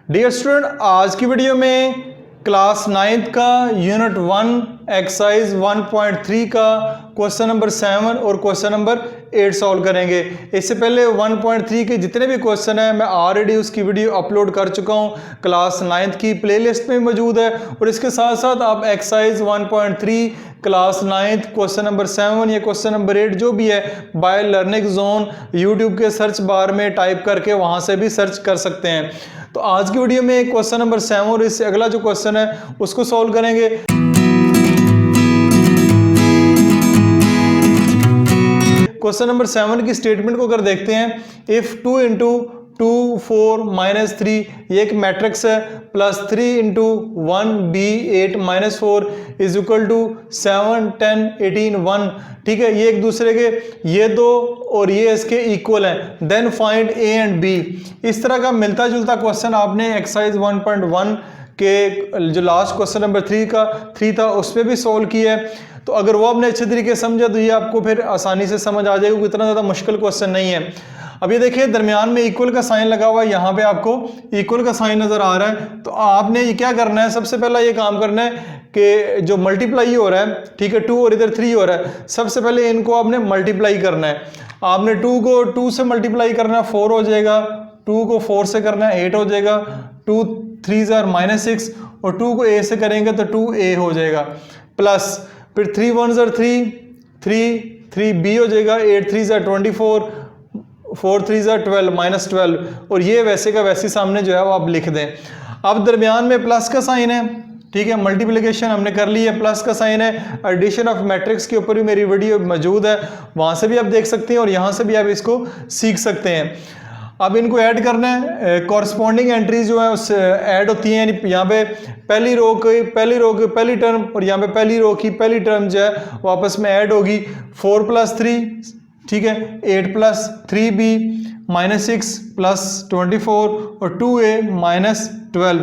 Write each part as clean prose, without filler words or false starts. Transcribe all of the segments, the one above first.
Dear student, आज की video में क्लास 9th का यूनिट 1 एक्सरसाइज 1.3 का क्वेश्चन नंबर 7 और क्वेश्चन नंबर 8 सॉल्व करेंगे। इससे पहले 1.3 के जितने भी क्वेश्चन हैं मैं ऑलरेडी उसकी वीडियो अपलोड कर चुका हूं, क्लास 9th की प्लेलिस्ट में मौजूद है। और इसके साथ साथ आप exercise 1.3 class 9th question number 7 या क्वेश्चन नंबर 8 जो भी है बाय लर्निंग जोन यूट्यूब के सर्च बार में टाइप करके वहां से भी सर्च कर सकते हैं। तो आज की वीडियो में क्वेश्चन नंबर 7 और इससे अगला जो क्वेश्चन है उसको सॉल्व करेंगे। क्वेश्चन नंबर 7 की स्टेटमेंट को अगर देखते हैं, इफ 2 इंटू 2 4 -3 ये एक मैट्रिक्स है, plus 3 into 1 b 8 -4 is equal to 7 10 18 1। ठीक है, ये एक दूसरे के ये दो और ये इसके इक्वल हैं। Then find a and b। इस तरह का मिलता जुलता क्वेश्चन आपने एक्सरसाइज 1.1 के जो लास्ट क्वेश्चन नंबर 3 था उस पर भी सॉल्व किया है। तो अगर वो आपने अच्छे तरीके से समझा तो ये आपको फिर आसानी से समझ आ जाएगा, इतना ज़्यादा मुश्किल क्वेश्चन नहीं है। अब ये देखिए दरमियान में इक्वल का साइन लगा हुआ है, यहाँ पे आपको इक्वल का साइन नज़र आ रहा है। तो आपने ये क्या करना है, सबसे पहला ये काम करना है कि जो मल्टीप्लाई हो रहा है, ठीक है, 2 और इधर 3 हो रहा है, सबसे पहले इनको आपने मल्टीप्लाई करना है। आपने 2 को 2 से मल्टीप्लाई करना है 4 हो जाएगा, 2 को 4 से करना है 8 हो जाएगा, 2 3 -6 और 2 को a से करेंगे तो 2a हो जाएगा, प्लस फिर 3 1 3 b हो जाएगा, 8 3 24 4 3 12 -12 और ये वैसे का वैसे सामने जो है वो आप लिख दें। अब दरमियान में प्लस का साइन है, ठीक है, मल्टीप्लिकेशन हमने कर ली है, प्लस का साइन है। एडिशन ऑफ मैट्रिक्स के ऊपर भी मेरी वीडियो मौजूद है, वहां से भी आप देख सकते हैं और यहाँ से भी आप इसको सीख सकते हैं। अब इनको ऐड करना है, कॉरस्पॉन्डिंग एंट्रीज जो है उससे ऐड होती हैं, यानी यहाँ पे पहली रो की पहली टर्म और यहाँ पे पहली रो की पहली टर्म जो है वो आपस में ऐड होगी। 4 + 3, ठीक है, 8 + 3b -6 + 24 और 2a -12।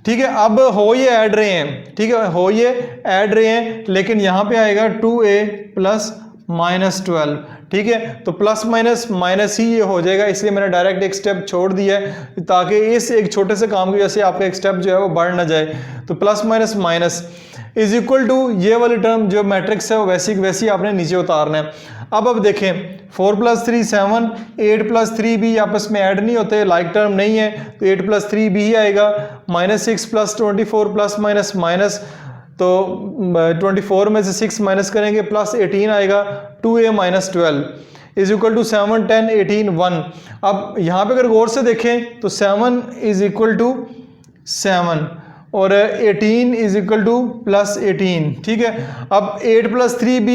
ठीक है, अब हो ये ऐड रहे हैं, ठीक है, हो ये ऐड रहे हैं, लेकिन यहाँ पे आएगा 2a + -12। ठीक है, तो प्लस माइनस माइनस ही ये हो जाएगा, इसलिए मैंने डायरेक्ट एक स्टेप छोड़ दिया है ताकि इस एक छोटे से काम की वजह से आपका एक स्टेप जो है वो बढ़ ना जाए। तो plus minus minus is equal to ये वाली टर्म जो मैट्रिक्स है वो वैसी वैसी आपने नीचे उतारना है। अब देखें 4 + 3 7, 8 + 3b आपस में ऐड नहीं होते, लाइक टर्म नहीं है, तो 8 + 3b ही आएगा। -6 + 24 प्लस माइनस माइनस, तो 24 में से 6 माइनस करेंगे प्लस 18 आएगा, 2a -12 इज इक्वल टू 7 10 18 1। अब यहाँ पे अगर गौर से देखें तो 7 इज इक्वल टू 7 और 18 इज इक्वल टू +18। ठीक है, अब 8 + 3b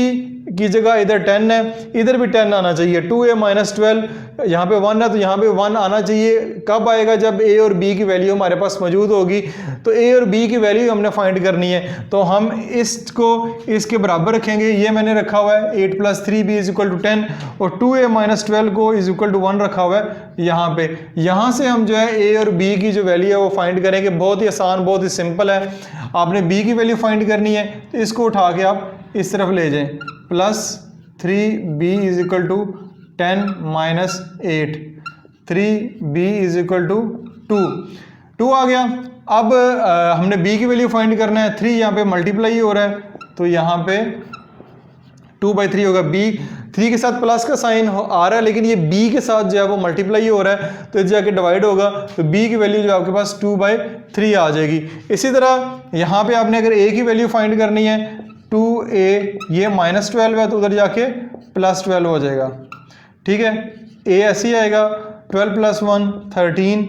की जगह इधर 10 है, इधर भी 10 आना चाहिए। 2a -12 यहाँ पे 1 है तो यहाँ पे 1 आना चाहिए। कब आएगा, जब a और b की वैल्यू हमारे पास मौजूद होगी। तो a और b की वैल्यू हमने फाइंड करनी है, तो हम इसको इसके बराबर रखेंगे। ये मैंने रखा हुआ है 8 + 3b इज इक्वल टू 10 और 2a -12 को इज इक्वल टू 1 रखा हुआ है यहाँ पे। यहाँ से हम जो है a और b की जो वैल्यू है वो फाइंड करेंगे। बहुत ही आसान, बहुत ही सिंपल है। आपने b की वैल्यू फाइंड करनी है तो इसको उठा के आप इस तरफ ले जाएं, +3b is equal to 10 - 8, 3b is equal to 2 आ गया। अब हमने b की वैल्यू फाइंड करना है। 3 यहाँ पे मल्टीप्लाई हो रहा है तो यहाँ पे 2/3 होगा। b 3 के साथ प्लस का साइन आ रहा है, लेकिन ये b के साथ जो है वो मल्टीप्लाई हो रहा है तो जाके डिवाइड होगा, तो b की वैल्यू जो आपके पास 2/3 आ जाएगी। इसी तरह यहाँ पे आपने अगर a की वैल्यू फाइंड करनी है, 2a ये -12 है तो उधर जाके +12 हो जाएगा। ठीक है, a ऐसे ही आएगा, 12 + 1 13,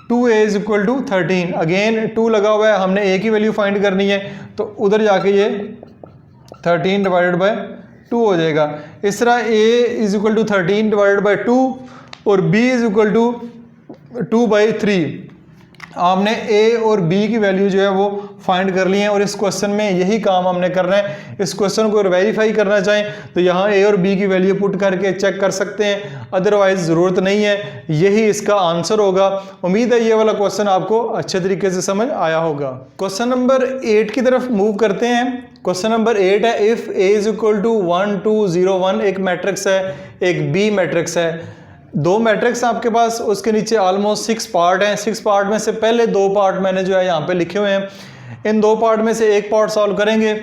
2a is equal to 13। Again 2 लगा हुआ है, हमने a की वैल्यू फाइंड करनी है तो उधर जाके ये 13 / 2 हो जाएगा। इस तरह a इज इक्वल टू 13 / 2 और b इज इक्वल टू 2/3। आपने a और b की वैल्यू जो है वो फाइंड कर ली है और इस क्वेश्चन में यही काम हमने करना है। इस क्वेश्चन को वेरीफाई करना चाहें तो यहाँ a और b की वैल्यू पुट करके चेक कर सकते हैं, अदरवाइज ज़रूरत नहीं है। यही इसका आंसर होगा। उम्मीद है ये वाला क्वेश्चन आपको अच्छे तरीके से समझ आया होगा। क्वेश्चन नंबर 8 की तरफ मूव करते हैं। क्वेश्चन नंबर 8 है, if a is equal to 1 2 0 1 एक मैट्रिक्स है, एक b मैट्रिक्स है। दो मैट्रिक्स आपके पास, उसके नीचे ऑलमोस्ट 6 पार्ट हैं। 6 पार्ट में से पहले 2 पार्ट मैंने जो है यहाँ पे लिखे हुए हैं। इन 2 पार्ट में से एक पार्ट सॉल्व करेंगे।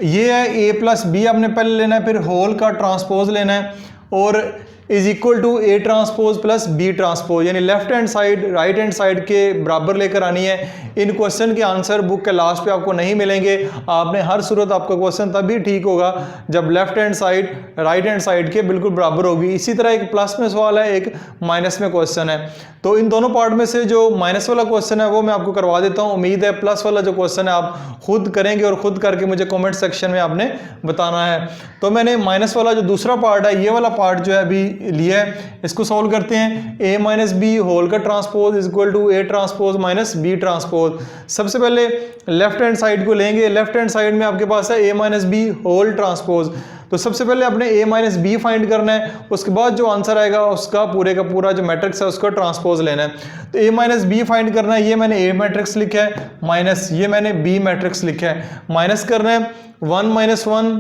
ये है a प्लस बी आपने पहले लेना है, फिर होल का ट्रांसपोज लेना है और is equal to A transpose plus B transpose, यानी left hand side right hand side के बराबर लेकर आनी है। इन क्वेश्चन के आंसर बुक के लास्ट पे आपको नहीं मिलेंगे। आपने हर सूरत आपका क्वेश्चन तभी ठीक होगा जब left hand side right hand side के बिल्कुल बराबर होगी। इसी तरह एक प्लस में सवाल है, एक माइनस में क्वेश्चन है। तो इन दोनों पार्ट में से जो माइनस वाला क्वेश्चन है वो मैं आपको करवा देता हूँ। उम्मीद है प्लस वाला जो क्वेश्चन है आप खुद करेंगे और खुद करके मुझे कमेंट सेक्शन में आपने बताना है। तो मैंने माइनस वाला जो दूसरा पार्ट है, ये वाला पार्ट जो है अभी लिया है, इसको सॉल्व करते हैं। a माइनस बी होल का transpose is equal to A transpose minus B transpose. सबसे पहले लेफ्ट हैंड साइड को लेंगे। लेफ्ट हैंड साइड में आपके पास है a minus B whole transpose. तो सबसे पहले आपने a माइनस बी फाइंड करना है, उसके बाद जो आंसर आएगा उसका पूरे का पूरा जो मैट्रिक्स है उसका ट्रांसपोज लेना है। तो a माइनस बी फाइंड करना है, ये मैंने a मैट्रिक्स लिखा है, माइनस ये मैंने b मैट्रिक्स लिखा है। माइनस करना है 1 माइनस 1,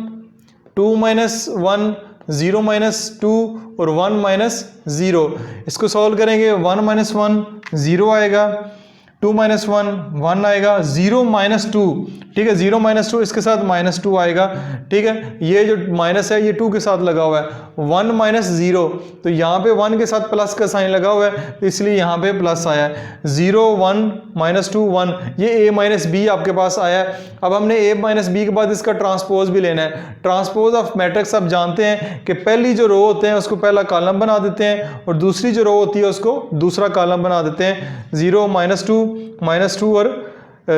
2 माइनस 1, 0 माइनस 2 और 1 माइनस 0। इसको सॉल्व करेंगे 1 माइनस 1 0 आएगा, 2 माइनस 1 1 आएगा, 0 माइनस 2, ठीक है, 0 माइनस 2 इसके साथ माइनस 2 आएगा, ठीक है। ये जो माइनस है ये 2 के साथ लगा हुआ है। 1 माइनस 0, तो यहाँ पे 1 के साथ प्लस का साइन लगा हुआ है तो इसलिए यहाँ पे प्लस आया है। 0 1 माइनस 2 1, ये a माइनस बी आपके पास आया है। अब हमने a माइनस बी के बाद इसका ट्रांसपोज भी लेना है। ट्रांसपोज ऑफ मैट्रिक्स आप जानते हैं कि पहली जो रो होते हैं उसको पहला कॉलम बना देते हैं और दूसरी जो रो होती है उसको दूसरा कॉलम बना देते हैं। 0 माइनस 2 और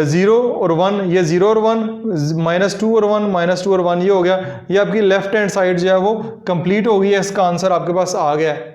0 और 1, ये 0 और 1, माइनस 2 और 1, माइनस 2 और 1, ये हो गया। ये आपकी लेफ्ट हैंड साइड जो है वो कंप्लीट हो गई है, इसका आंसर आपके पास आ गया है।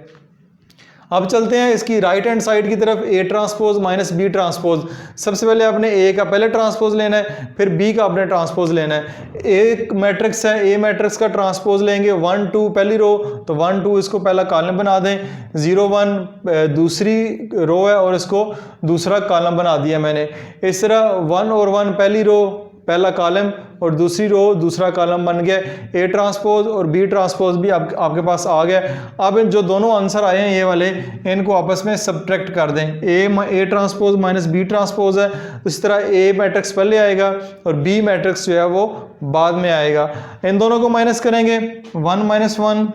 अब चलते हैं इसकी राइट हैंड साइड की तरफ, a transpose minus B transpose. सबसे पहले आपने a का पहले ट्रांसपोज लेना है, फिर b का आपने ट्रांसपोज लेना है। एक मैट्रिक्स है, a मैट्रिक्स का ट्रांसपोज लेंगे 1 2 पहली रो, तो 1 2 इसको पहला कॉलम बना दें। 0 1 दूसरी रो है और इसको दूसरा कॉलम बना दिया मैंने। इस तरह 1 और 1 पहली रो पहला कॉलम और दूसरी रो दूसरा कॉलम बन गया। a ट्रांसपोज और b ट्रांसपोज भी आपके पास आ गया। अब इन जो दोनों आंसर आए हैं ये वाले, इनको आपस में सब्ट्रैक्ट कर दें। a transpose minus b transpose है, तो इस तरह a मैट्रिक्स पहले आएगा और b मैट्रिक्स जो है वो बाद में आएगा। इन दोनों को माइनस करेंगे 1 माइनस 1,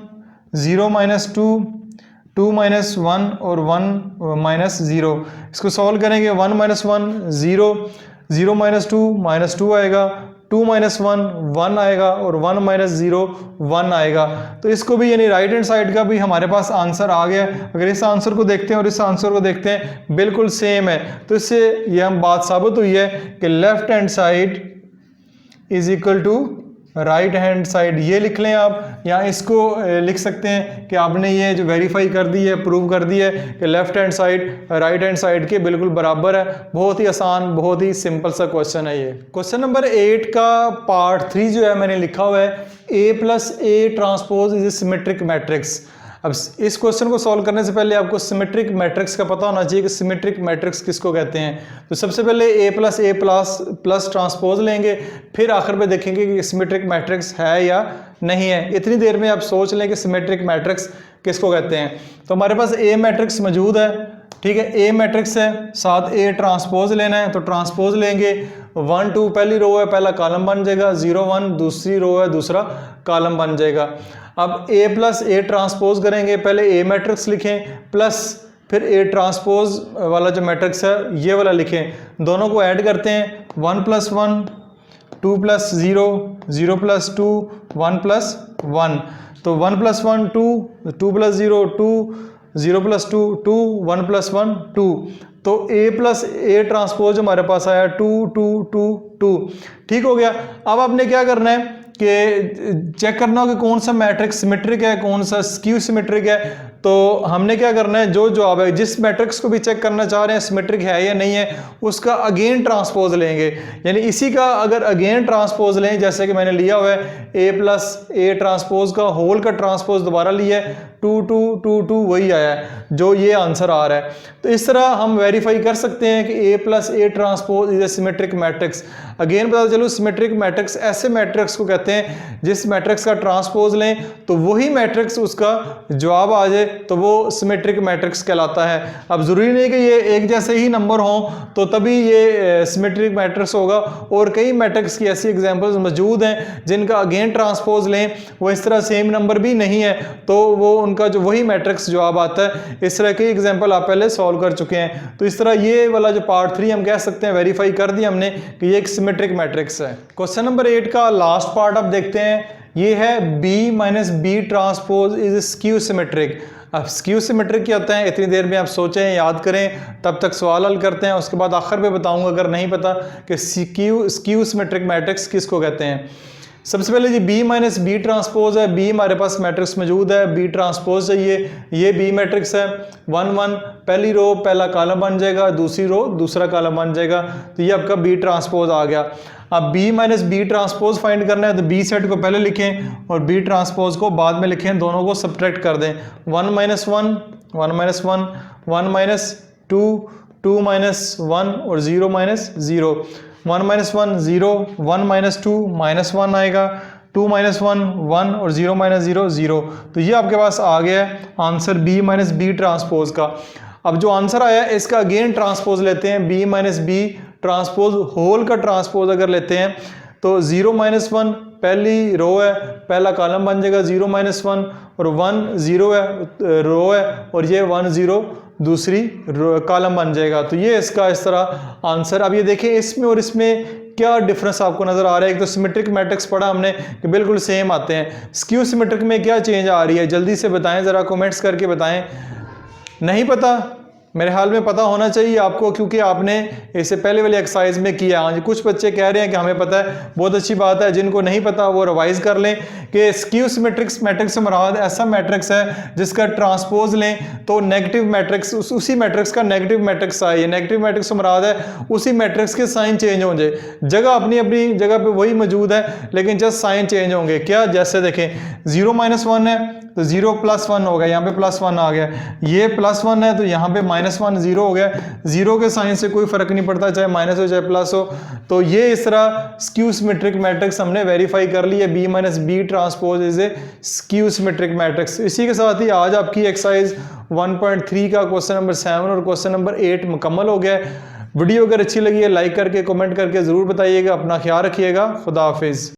0 माइनस 2, 2 माइनस 1 और 1 माइनस 0। इसको सॉल्व करेंगे 1 माइनस 1 0, 0 माइनस 2 आएगा, 2 माइनस 1 1 आएगा और 1 माइनस 0 1 आएगा। तो इसको भी यानी राइट हैंड साइड का भी हमारे पास आंसर आ गया। अगर इस आंसर को देखते हैं और इस आंसर को देखते हैं बिल्कुल सेम है, तो इससे ये हम बात साबित हुई है कि left hand side is equal to right hand side. ये लिख लें आप, या इसको लिख सकते हैं कि आपने ये जो वेरीफाई कर दी है, प्रूव कर दी है कि left hand side right hand side के बिल्कुल बराबर है। बहुत ही आसान, बहुत ही सिंपल सा क्वेश्चन है ये। क्वेश्चन नंबर 8 का पार्ट 3 जो है मैंने लिखा हुआ है, a plus A transpose is A symmetric matrix. अब इस क्वेश्चन को सॉल्व करने से पहले आपको सिमेट्रिक मैट्रिक्स का पता होना चाहिए कि सिमेट्रिक मैट्रिक्स किसको कहते हैं। तो सबसे पहले a प्लस ट्रांसपोज लेंगे, फिर आखिर में देखेंगे कि सिमेट्रिक मैट्रिक्स है या नहीं है। इतनी देर में आप सोच लें कि सिमेट्रिक मैट्रिक्स किसको कहते हैं। तो हमारे पास a मैट्रिक्स मौजूद है, ठीक है, a मैट्रिक्स है, साथ a ट्रांसपोज लेना है, तो ट्रांसपोज लेंगे। 1 2 पहली रो है, पहला कॉलम बन जाएगा, 0 1 दूसरी रो है, दूसरा कॉलम बन जाएगा। अब a प्लस ए ट्रांसपोज करेंगे, पहले a मैट्रिक्स लिखें प्लस फिर a ट्रांसपोज वाला जो मैट्रिक्स है ये वाला लिखें, दोनों को ऐड करते हैं। 1 प्लस 1, 2 प्लस 0, 0 प्लस 2, 1 प्लस 1, तो 1 प्लस 1 2, 2 प्लस 0 2, 0 प्लस 2 2, 1 प्लस 1 2, तो a प्लस ए ट्रांसपोज हमारे पास आया 2 2 2 2। ठीक हो गया। अब आपने क्या करना है कि चेक करना हो कि कौन सा मैट्रिक्स सिमेट्रिक है, कौन सा स्क्यू सिमेट्रिक है। तो हमने क्या करना है, जो जवाब है जिस मैट्रिक्स को भी चेक करना चाह रहे हैं सिमेट्रिक है या नहीं है, उसका अगेन ट्रांसपोज लेंगे। यानी इसी का अगर अगेन ट्रांसपोज लें, जैसे कि मैंने लिया हुआ है a प्लस ए ट्रांसपोज का होल का ट्रांसपोज दोबारा लिया है, 2 2 2 2 वही आया है जो ये आंसर आ रहा है। तो इस तरह हम वेरीफाई कर सकते हैं कि a plus A transpose is A symmetric matrix. Again पता चलो सिमेट्रिक मैट्रिक्स ऐसे मैट्रिक्स को कहते हैं जिस मैट्रिक्स का ट्रांसपोज लें तो वही मैट्रिक्स उसका जवाब आ जाए, तो वो सिमेट्रिक मैट्रिक्स कहलाता है। अब ज़रूरी नहीं कि ये एक जैसे ही नंबर हों तो तभी ये सिमेट्रिक मैट्रिक्स होगा, और कई मैट्रिक्स की ऐसी एग्जांपल्स मौजूद हैं जिनका अगेन ट्रांसपोज लें वो इस तरह सेम नंबर भी नहीं है, तो वो उनका जो वही मैट्रिक्स जवाब आता है। इस तरह कई एग्जांपल आप पहले सॉल्व कर चुके हैं। तो इस तरह ये वाला जो पार्ट 3 हम कह सकते हैं वेरीफाई कर दिया हमने कि ये एक सिमेट्रिक मैट्रिक्स है। क्वेश्चन नंबर 8 का लास्ट पार्ट आप देखते हैं, ये है B minus B transpose is skew symmetric. अब स्क्यू सिमेट्रिक क्या होता है, इतनी देर में आप सोचें, याद करें, तब तक सवाल हल करते हैं, उसके बाद आखिर में बताऊंगा अगर नहीं पता कि स्क्यू सिमेट्रिक मैट्रिक्स किसको कहते हैं। सबसे पहले जी B माइनस बी ट्रांसपोज है, B हमारे पास मैट्रिक्स मौजूद है, B ट्रांसपोज चाहिए, ये B मैट्रिक्स है 1 1, पहली रो पहला कॉलम बन जाएगा, दूसरी रो दूसरा कॉलम बन जाएगा, तो ये आपका B ट्रांसपोज आ गया। अब B minus B transpose find करना है तो B सेट को पहले लिखें और B ट्रांसपोज को बाद में लिखें, दोनों को सब्ट्रैक्ट कर दें। 1 माइनस 1 1 माइनस 1 1 माइनस 2 2 माइनस 1 और 0 माइनस 0। 1 माइनस 1 0, 1 माइनस 2 माइनस 1 आएगा, 2 माइनस 1 1 और 0 माइनस 0 0। तो ये आपके पास आ गया है answer B minus B transpose का। अब जो आंसर आया है इसका अगेन ट्रांसपोज लेते हैं, B minus B transpose whole का ट्रांसपोज अगर लेते हैं तो 0 माइनस 1 पहली रो है, पहला कॉलम बन जाएगा 0 माइनस 1, और 1 0 है रो है, और ये 1 0 दूसरी कॉलम बन जाएगा। तो ये इसका इस तरह आंसर। अब ये देखें इसमें और इसमें क्या डिफरेंस आपको नजर आ रहा है। एक तो सिमेट्रिक मैट्रिक्स पढ़ा हमने कि बिल्कुल सेम आते हैं, स्क्यू सिमेट्रिक में क्या चेंज आ रही है, जल्दी से बताएं, जरा कमेंट्स करके बताएं। नहीं पता, मेरे हाल में पता होना चाहिए आपको, क्योंकि आपने इससे पहले वाली एक्सरसाइज में किया। हाँ जी, कुछ बच्चे कह रहे हैं कि हमें पता है, बहुत अच्छी बात है। जिनको नहीं पता वो रिवाइज कर लें कि स्क्यू सिमेट्रिक्स मैट्रिक्स से मुराद ऐसा मैट्रिक्स है जिसका ट्रांसपोज लें तो नेगेटिव मैट्रिक्स उसी मैट्रिक्स का नेगेटिव मैट्रिक्स आए। नेगेटिव मैट्रिक्स से मुराद है उसी मैट्रिक्स के साइन चेंज हो जाए, जगह अपनी अपनी जगह पे वही मौजूद है लेकिन जस्ट साइन चेंज होंगे। क्या, जैसे देखें 0 माइनस 1 है तो 0 प्लस 1 हो गया, यहाँ पे प्लस 1 आ गया, ये प्लस 1 है तो यहाँ पे माइनस 1 0 हो गया। 0 के साइन से कोई फर्क नहीं पड़ता, चाहे माइनस हो चाहे प्लस हो। तो ये इस तरह स्क्यू सिमेट्रिक मैट्रिक्स हमने वेरीफाई कर ली है, B minus B transpose is a skew symmetric matrix. इसी के साथ ही आज आपकी एक्सरसाइज 1.3 का क्वेश्चन नंबर 7 और क्वेश्चन नंबर 8 मुकम्मल हो गया है। वीडियो अगर अच्छी लगी है लाइक करके कमेंट करके ज़रूर बताइएगा। अपना ख्याल रखिएगा। खुदा हाफिज़।